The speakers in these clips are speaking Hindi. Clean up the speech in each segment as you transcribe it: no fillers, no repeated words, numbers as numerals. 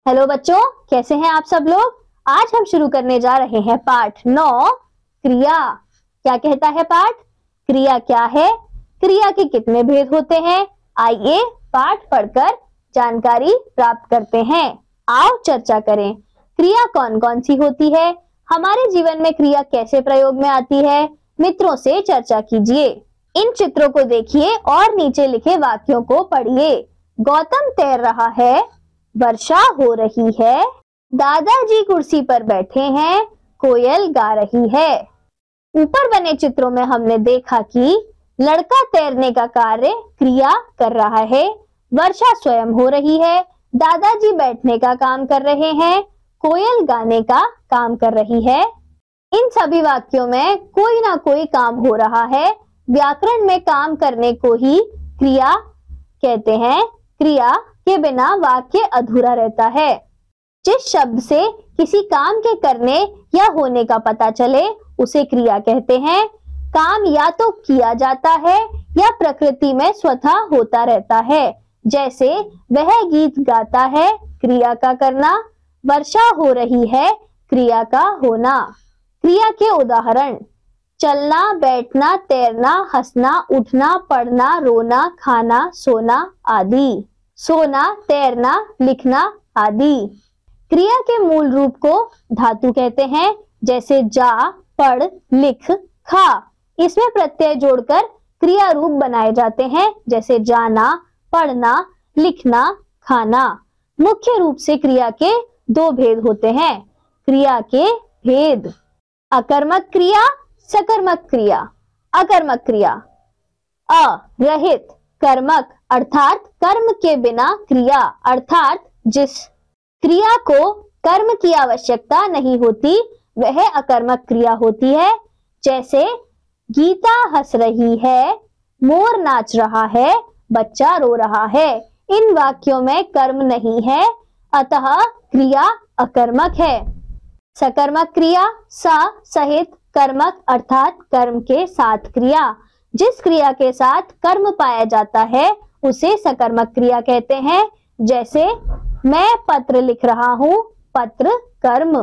हेलो बच्चों, कैसे हैं आप सब लोग। आज हम शुरू करने जा रहे हैं पाठ 9 क्रिया। क्या कहता है पाठ? क्रिया क्या है, क्रिया के कितने भेद होते हैं। आइए पाठ पढ़कर जानकारी प्राप्त करते हैं। आओ चर्चा करें। क्रिया कौन कौन सी होती है, हमारे जीवन में क्रिया कैसे प्रयोग में आती है, मित्रों से चर्चा कीजिए। इन चित्रों को देखिए और नीचे लिखे वाक्यों को पढ़िए। गौतम तैर रहा है, वर्षा हो रही है, दादाजी कुर्सी पर बैठे हैं, कोयल गा रही है। ऊपर बने चित्रों में हमने देखा कि लड़का तैरने का कार्य क्रिया कर रहा है, वर्षा स्वयं हो रही है, दादाजी बैठने का काम कर रहे हैं, कोयल गाने का काम कर रही है। इन सभी वाक्यों में कोई ना कोई काम हो रहा है। व्याकरण में काम करने को ही क्रिया कहते हैं। क्रिया के बिना वाक्य अधूरा रहता है। जिस शब्द से किसी काम के करने या होने का पता चले उसे क्रिया कहते हैं। काम या तो किया जाता है या प्रकृति में स्वतः होता रहता है। जैसे वह गीत गाता है, क्रिया का करना, वर्षा हो रही है, क्रिया का होना। क्रिया के उदाहरण: चलना, बैठना, तैरना, हंसना, उठना, पढ़ना, रोना, खाना, सोना आदि। सोना, तैरना, लिखना आदि। क्रिया के मूल रूप को धातु कहते हैं, जैसे जा, पढ़, लिख, खा। इसमें प्रत्यय जोड़कर क्रिया रूप बनाए जाते हैं, जैसे जाना, पढ़ना, लिखना, खाना। मुख्य रूप से क्रिया के दो भेद होते हैं। क्रिया के भेद: अकर्मक क्रिया, सकर्मक क्रिया। अकर्मक क्रिया: अ रहित, कर्मक अर्थात कर्म के बिना क्रिया, अर्थात जिस क्रिया को कर्म की आवश्यकता नहीं होती वह अकर्मक क्रिया होती है। जैसे गीता हंस रही है, मोर नाच रहा है, बच्चा रो रहा है। इन वाक्यों में कर्म नहीं है, अतः क्रिया अकर्मक है। सकर्मक क्रिया: स सहित कर्मक अर्थात कर्म के साथ क्रिया। जिस क्रिया के साथ कर्म पाया जाता है उसे सकर्मक क्रिया कहते हैं। जैसे मैं पत्र लिख रहा हूँ, पत्र कर्म।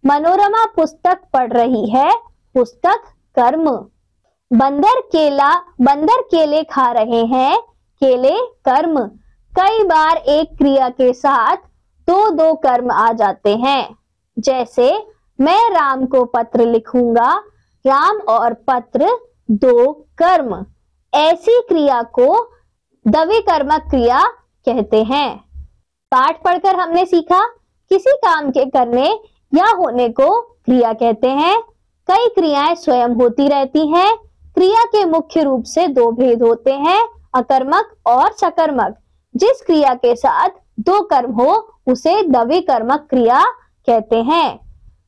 मनोरमा पुस्तक पढ़ रही है, पुस्तक कर्म। बंदर केले खा रहे हैं, केले कर्म। कई बार एक क्रिया के साथ दो कर्म आ जाते हैं। जैसे मैं राम को पत्र लिखूंगा, राम और पत्र दो कर्म। ऐसी क्रिया को द्विकर्मक क्रिया कहते हैं। पाठ पढ़कर हमने सीखा, किसी काम के करने या होने को क्रिया कहते हैं। कई क्रियाएं स्वयं होती रहती हैं। क्रिया के मुख्य रूप से दो भेद होते हैं, अकर्मक और सकर्मक। जिस क्रिया के साथ दो कर्म हो उसे द्विकर्मक क्रिया कहते हैं।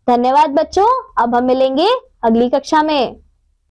धन्यवाद बच्चों, अब हम मिलेंगे अगली कक्षा में।